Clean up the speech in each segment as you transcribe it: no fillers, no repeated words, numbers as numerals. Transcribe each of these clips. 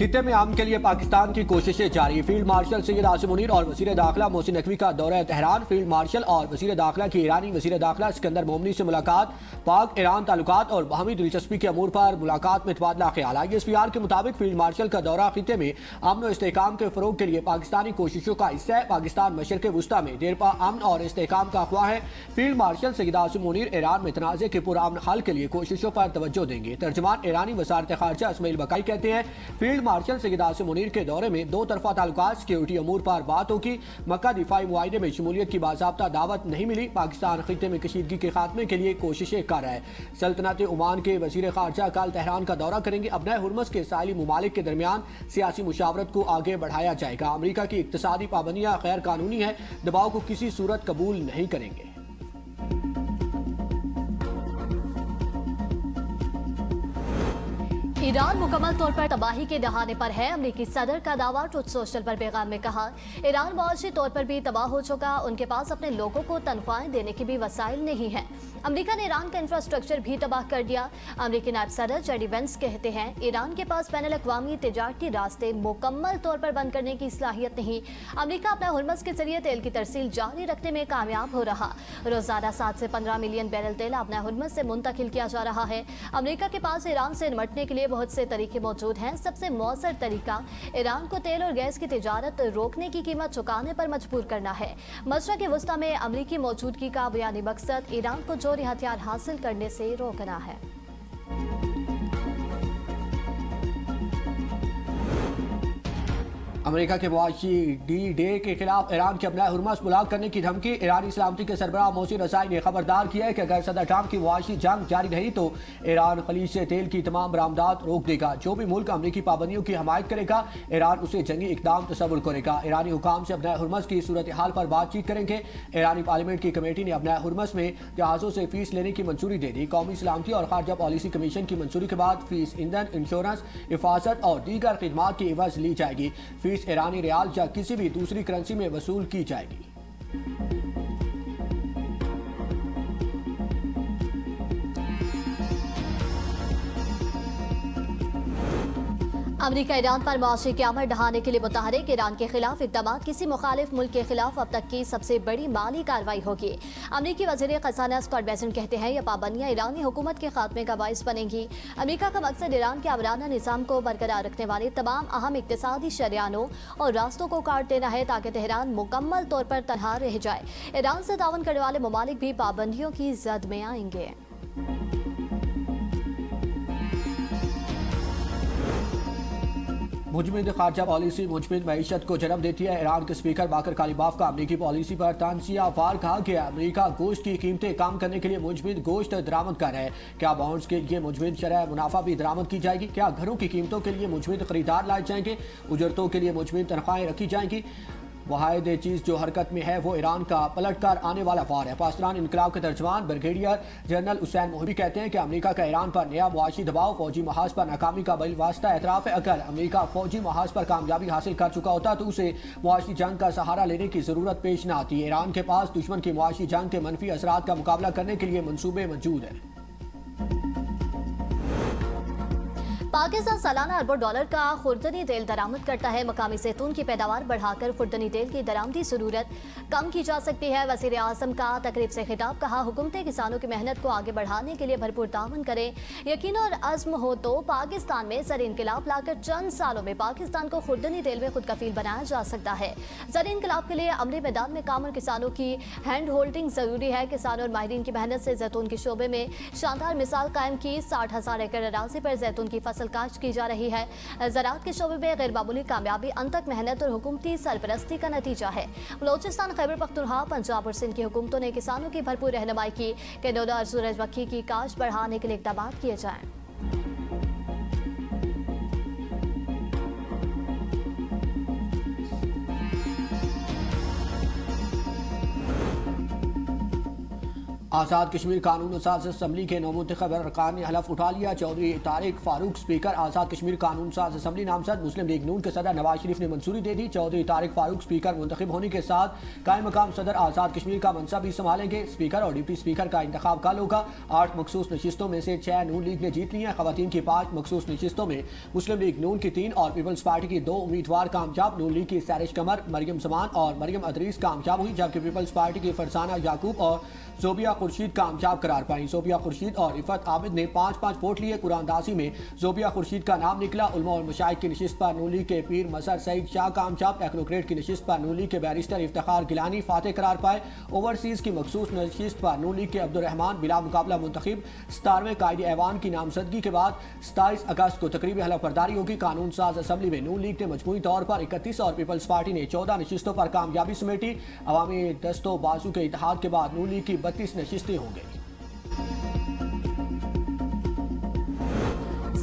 خطے میں امن کے لیے پاکستان کی کوششیں جاری۔ فیلڈ مارشل سید عاصم منیر اور وزیر داخلہ محسن نقوی کا دورہ تہران۔ فیلڈ مارشل اور وزیر داخلہ کی ایرانی وزیر داخلہ اسکندر مومنی سے ملاقات۔ پاک ایران تعلقات اور باہمی دلچسپی کے امور پر ملاقات میں تبادلہ خیال۔ ISPR کے مطابق فیلڈ مارشل کا دورہ خطے میں امن و استحکام کے فروغ کے لیے پاکستانی کوششوں کا حصہ ہے۔ پاکستان مشرق وسطیٰ میں دیرپا امن اور استحکام کا خواہاں ہے۔ فیلڈ مارشل سید عاصم منیر ایران میں تنازع کے پرامن حل کے لیے کوششوں پر توجہ دیں گے۔ ترجمان ایرانی وزارت خارجہ اسماعیل بقائی کہتے ہیں فیلڈ مارشل سید عاصم منیر کے دورے میں دو طرفہ تعلقات سیکیورٹی امور پر بات ہوگی۔ مکہ دفاعی معاہدے میں شمولیت کی باضابطہ دعوت نہیں ملی۔ پاکستان خطے میں کشیدگی کے خاتمے کے لیے کوششیں کر رہا ہے۔ سلطنت عمان کے وزیر خارجہ کل تہران کا دورہ کریں گے۔ ابنۂ ہرمز کے ساحلی ممالک کے درمیان سیاسی مشاورت کو آگے بڑھایا جائے گا۔ امریکہ کی اقتصادی پابندیاں غیر قانونی ہیں، دباؤ کو کسی صورت قبول نہیں کریں گے۔ ایران مکمل طور پر تباہی کے دہانے پر ہے۔ امریکی صدر کا دعویٰ ٹروتھ سوشل پر پیغام میں کہا ایران معاشی طور پر بھی تباہ ہو چکا، ان کے پاس اپنے لوگوں کو تنخواہیں دینے کے بھی وسائل نہیں ہیں۔ امریکہ نے ایران کا انفراسٹرکچر بھی تباہ کر دیا۔ امریکی نائب صدر جے ڈی وینس کہتے ہیں ایران کے پاس بین الاقوامی تجارتی راستے مکمل طور پر بند کرنے کی صلاحیت نہیں۔ امریکہ اپنا ہرمز کے ذریعے تیل کی ترسیل جاری رکھنے میں کامیاب ہو رہا۔ روزانہ 7 سے 15 ملین بیرل تیل اپنا ہرمز سے منتقل کیا جا رہا ہے۔ امریکہ کے پاس ایران سے نمٹنے کے لیے بہت سے طریقے موجود ہیں۔ سب سے مؤثر طریقہ ایران کو تیل اور گیس کی تجارت روکنے کی قیمت چکانے پر مجبور کرنا ہے۔ مشرق وسطیٰ میں امریکی موجودگی کا بنیادی مقصد ایران کو جوہری ہتھیار حاصل کرنے سے روکنا ہے۔ امریکہ کے معاشی ڈی ڈے کے خلاف ایران کے ابنۂ ہرمز بلاک کرنے کی دھمکی۔ ایرانی سلامتی کے سربراہ محسن رضائی نے خبردار کیا ہے کہ اگر صدر ٹرمپ کی معاشی جنگ جاری رہی تو ایران خلیج سے تیل کی تمام برآمدات روک دے گا۔ جو بھی ملک امریکی پابندیوں کی حمایت کرے گا ایران اسے جنگی اقدام تصور کرے گا۔ ایرانی حکام سے ابنۂ ہرمز کی صورتحال پر بات چیت کریں گے۔ ایرانی پارلیمنٹ کی کمیٹی نے ابنۂ ہرمز میں جہازوں سے فیس لینے کی منظوری دے دی۔ قومی سلامتی اور خارجہ پالیسی کمیشن کی منظوری کے بعد فیس ایندھن، انشورنس، حفاظت اور دیگر خدمات کی عوض لی جائے گی۔ فیس ایرانی ریال یا کسی بھی دوسری کرنسی میں وصول کی جائے گی۔ امریکہ ایران پر معاشی قیامت ڈھانے کے لیے متحرک۔ ایران کے خلاف اقدامات کسی مخالف ملک کے خلاف اب تک کی سب سے بڑی مالی کارروائی ہوگی۔ امریکی وزیر خزانہ اسکاٹ بیسنٹ کہتے ہیں یہ پابندیاں ایرانی حکومت کے خاتمے کا باعث بنیں گی۔ امریکہ کا مقصد ایران کے آمرانہ نظام کو برقرار رکھنے والے تمام اہم اقتصادی شریانوں اور راستوں کو کاٹ دینا ہے تاکہ تہران مکمل طور پر تنہا رہ جائے۔ ایران سے تعاون کرنے والے ممالک بھی پابندیوں کی زد میں آئیں گے۔ مجمد خارجہ پالیسی مجمد معیشت کو جنم دیتی ہے۔ ایران کے اسپیکر باقر کالیباف کا امریکی پالیسی پر تنزیہ وار کہا کہ امریکہ گوشت کی قیمتیں کم کرنے کے لیے مجمد گوشت درآمد کر رہا ہے۔ کیا بانڈز کے لیے مجمد شرح منافع بھی درآمد کی جائے گی؟ کیا گھروں کی قیمتوں کے لیے مجمد خریدار لائے جائیں گے؟ اجرتوں کے لیے مجمد تنخواہیں رکھی جائیں گی؟ واحد چیز جو حرکت میں ہے وہ ایران کا پلٹ کر آنے والا وار ہے۔ پاسداران انقلاب کے ترجمان بریگیڈیئر جنرل حسین محبی کہتے ہیں کہ امریکہ کا ایران پر نیا معاشی دباؤ فوجی محاذ پر ناکامی کا بالواسطہ اعتراف ہے۔ اگر امریکہ فوجی محاذ پر کامیابی حاصل کر چکا ہوتا تو اسے معاشی جنگ کا سہارا لینے کی ضرورت پیش نہ آتی۔ ایران کے پاس دشمن کی معاشی جنگ کے منفی اثرات کا مقابلہ کرنے کے لیے منصوبے موجود ہیں۔ پاکستان سالانہ اربوں ڈالر کا خوردنی تیل درآمد کرتا ہے۔ مقامی زیتون کی پیداوار بڑھا کر خوردنی تیل کی درآمدی ضرورت کم کی جا سکتی ہے۔ وزیر اعظم کا تقریب سے خطاب، کہا حکومتیں کسانوں کی محنت کو آگے بڑھانے کے لیے بھرپور تعاون کریں۔ یقین اور عزم ہو تو پاکستان میں زرعی انقلاب لا کر چند سالوں میں پاکستان کو خوردنی تیل میں خود کفیل بنایا جا سکتا ہے۔ زرعی انقلاب کے لیے عملی میدان میں کام اور کسانوں کی ہینڈ ہولڈنگ ضروری ہے۔ کسانوں اور ماہرین کی محنت سے زیتون کے شعبے میں شاندار مثال قائم کی۔ 60,000 ایکڑ اراضی پر زیتون کی فصل کاشت کی جا رہی ہے۔ زراعت کے شعبے میں غیر معمولی کامیابی انتھک محنت اور حکومتی سرپرستی کا نتیجہ ہے۔ بلوچستان، خیبر پختونخوا، پنجاب اور سندھ کی حکومتوں نے کسانوں کی بھرپور رہنمائی کی کہ ڈوڈا اور سورج مکھی کی کاشت بڑھانے کے لیے اقدامات کیے جائیں۔ آزاد کشمیر قانون ساز اسمبلی کے نومنتخب ارکان نے حلف اٹھا لیا۔ چودھری طارق فاروق اسپیکر آزاد کشمیر قانون ساز اسمبلی نامزد۔ مسلم لیگ نون کے صدر نواز شریف نے منظوری دے دی۔ چودھری طارق فاروق اسپیکر منتخب ہونے کے ساتھ قائم مقام صدر آزاد کشمیر کا منصب بھی سنبھالیں گے۔ اسپیکر اور ڈپٹی اسپیکر کا انتخاب کل ہوگا۔ 8 مخصوص نشستوں میں سے 6 نون لیگ نے جیت لی ہیں۔ خواتین کی 5 مخصوص نشستوں میں مسلم لیگ نون کی 3 اور پیپلز پارٹی کی 2 امیدوار کامیاب۔ نون لیگ کی سیرش قمر، مریم زمان اور مریم ادریس کامیاب ہوئی، جبکہ پیپلز پارٹی کی فرزانہ یعقوب اور زوبیہ خورشید کامیاب قرار پائیں۔ زوبیہ خورشید اور رفعت عابد نے 5-5 ووٹ لیے۔ قرآن دازی میں زوبیہ خورشید کا نام نکلا۔ علماء اور مشائخ کی نشست پر نون لیگ کے پیر مظہر سعید شاہ کامیاب۔ ٹیکنوکریٹ کی نشست پر نون لیگ کے بیرسٹر افتخار گیلانی فاتح قرار پائے۔ اوورسیز کی مخصوص نشست پر نون لیگ کے عبدالرحمان بلا مقابلہ منتخب۔ 17ویں قائد ایوان کی نامزدگی کے بعد 27 اگست کو تقریبی حلف برداری ہوگی۔ قانون ساز اسمبلی میں نون لیگ نے مجموعی طور پر 31 اور پیپلز پارٹی نے 14 نشستوں پر کامیابی سمیٹی۔ عوامی دست و بازو کے اتحاد کے بعد نون لیگ کی 32 نشستیں ہوں گی۔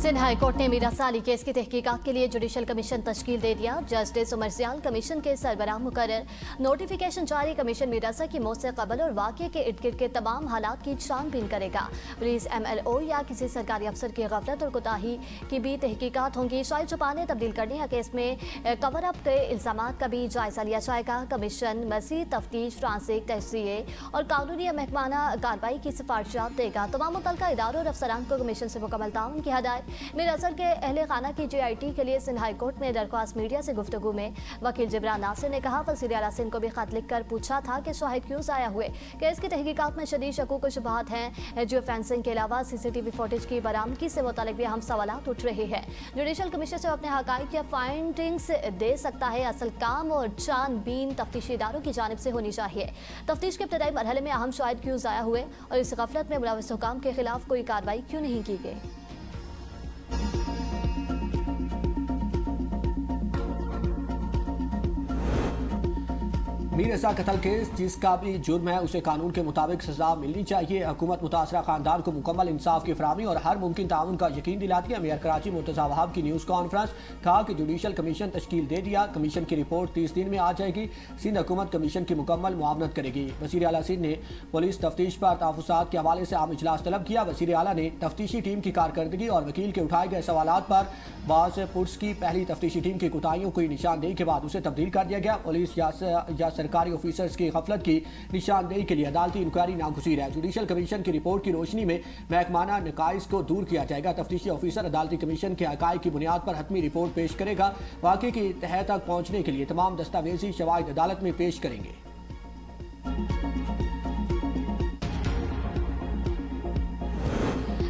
سندھ ہائی کورٹ نے میرا سالی کیس کی تحقیقات کے لیے جوڈیشل کمیشن تشکیل دے دیا۔ جسٹس عمر سیال کمیشن کے سربراہ مقرر۔ نوٹیفیکیشن جاری۔ کمیشن میراسا کی موت سے قبل اور واقعے کے ارد گرد کے تمام حالات کی چھان بین کرے گا۔ پولیس، MLO یا کسی سرکاری افسر کی غفلت اور کوتاہی کی بھی تحقیقات ہوں گی۔ شاہد چھپانے، تبدیل کرنے یا کیس میں کور اپ کے الزامات کا بھی جائزہ لیا جائے گا۔ کمیشن مزید تفتیش، فرانسک تجزیے اور قانونی یا محکمانہ کارروائی کی سفارشات دے گا۔ تمام متعلقہ اداروں اور افسران کو کمیشن سے مکمل تعاون کی ہدایت۔ میر اظہر کے اہل خانہ کی JIT کے لیے سندھ ہائی کورٹ میں درخواست میڈیا سے گفتگو میں وکیل جبران ناصر نے کہا، وزیر اعلیٰ سندھ کو بھی خط لکھ کر پوچھا تھا کہ شاہد کیوں ضائع ہوئے۔ کیس کی تحقیقات میں شدید شکوک و شبہات ہیں۔ جیو فینسنگ کے علاوہ CCTV فوٹیج کی برآمدگی سے متعلق بھی اہم سوالات اٹھ رہے ہیں۔ جوڈیشل کمیشن سے اپنے حقائق یا فائنڈنگز دے سکتا ہے۔ اصل کام اور چھان بین تفتیشی اداروں کی جانب سے ہونی چاہیے۔ تفتیش کے ابتدائی مرحلے میں اہم شاہد کیوں ضائع ہوئے اور اس غفلت میں ملوث حکام کے خلاف کوئی کارروائی کیوں نہیں کی گئی۔ میر رضا قتل کیس جس کا بھی جرم ہے اسے قانون کے مطابق سزا ملنی چاہیے۔ حکومت متاثرہ خاندان کو مکمل انصاف کی فراہمی اور ہر ممکن تعاون کا یقین دلاتی ہے۔ میئر کراچی مرتضیٰ وہاب کی نیوز کانفرنس، کہا کہ جوڈیشل کمیشن تشکیل دے دیا۔ کمیشن کی رپورٹ 30 دن میں آ جائے گی۔ سندھ حکومت کمیشن کی مکمل معاونت کرے گی۔ وزیر اعلیٰ سندھ نے پولیس تفتیش پر تحفظات کے حوالے سے عام اجلاس طلب کیا۔ وزیر اعلیٰ نے تفتیشی ٹیم کی کارکردگی اور وکیل کے اٹھائے گئے سوالات پر بعض پٹس کی پہلی تفتیشی ٹیم کی کوتاہیوں کی نشاندہی کے بعد اسے تبدیل کر دیا گیا۔ پولیس یا سرکاری آفیسرز کی غفلت کی نشاندہی کے لیے عدالتی انکوائری ناگزیر ہے۔ جوڈیشل کمیشن کی رپورٹ کی روشنی میں محکمانہ نقائص کو دور کیا جائے گا۔ تفتیشی آفیسر عدالتی کمیشن کے حقائق کی بنیاد پر حتمی رپورٹ پیش کرے گا۔ واقعے کی تہہ تک پہنچنے کے لیے تمام دستاویزی شواہد عدالت میں پیش کریں گے۔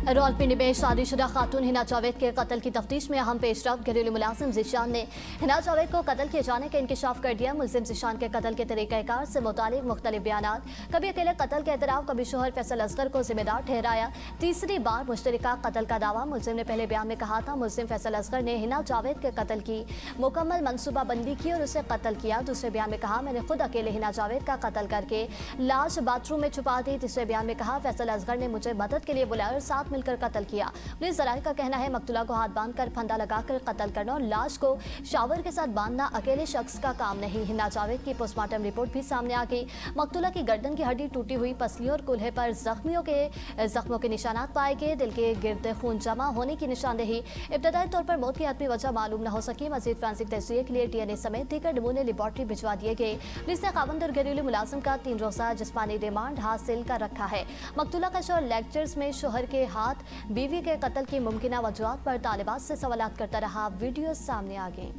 راولپنڈی میں شادی شدہ خاتون ہنا جاوید کے قتل کی تفتیش میں اہم پیش رفت۔ گھریلو ملازم ذیشان نے ہنا جاوید کو قتل کیے جانے کا انکشاف کر دیا۔ ملزم ذیشان کے قتل کے طریقہ کار سے متعلق مختلف بیانات، کبھی اکیلے قتل کا اعتراف، کبھی شوہر فیصل اصغر کو ذمہ دار ٹھہرایا، تیسری بار مشترکہ قتل کا دعویٰ۔ ملزم نے پہلے بیان میں کہا تھا ملزم فیصل اصغر نے ہنا جاوید کے قتل کی مکمل منصوبہ بندی کی اور اسے قتل کیا۔ دوسرے بیان میں کہا میں نے خود اکیلے ہنا جاوید کا قتل کر کے لاش باتھ روم میں چھپا دی۔ تیسرے بیان میں کہا فیصل اصغر نے مجھے مدد کے لیے بلایا اور ساتھ مل کر قتل کیا۔ پولیس ذرائع کا کہنا ہے مقتولہ کو ہاتھ باندھ کر پھندا لگا کر قتل کرنا اور لاش کو شاور کے ساتھ باندھنا اکیلے شخص کا کام نہیں۔ ہنا جاوید کی پوسٹ مارٹم رپورٹ بھی سامنے آ گئی۔ مقتولہ کی گردن کی ہڈی ٹوٹی ہوئی، پسلیوں اور کولہے پر زخموں کے نشانات پائے گئے۔ دل کے گرد خون جمع ہونے کی نشاندہی۔ ابتدائی طور پر موت کی حتمی وجہ معلوم نہ ہو سکی۔ مزید فرانسک تجزیے کے لیے DNA سمیت دیگر نمونے لیبارٹری بھجوا دیے گئے۔ پولیس نے خاوند اور گھریلو ملازم کا 3 روزہ جسمانی ریمانڈ حاصل کر رکھا ہے۔ مقتولہ کا شوہر لیکچرز میں شوہر کے ہاتھ بیوی کے قتل کی ممکنہ وجوہات پر طالبات سے سوالات کرتا رہا۔ ویڈیو سامنے آ گئی۔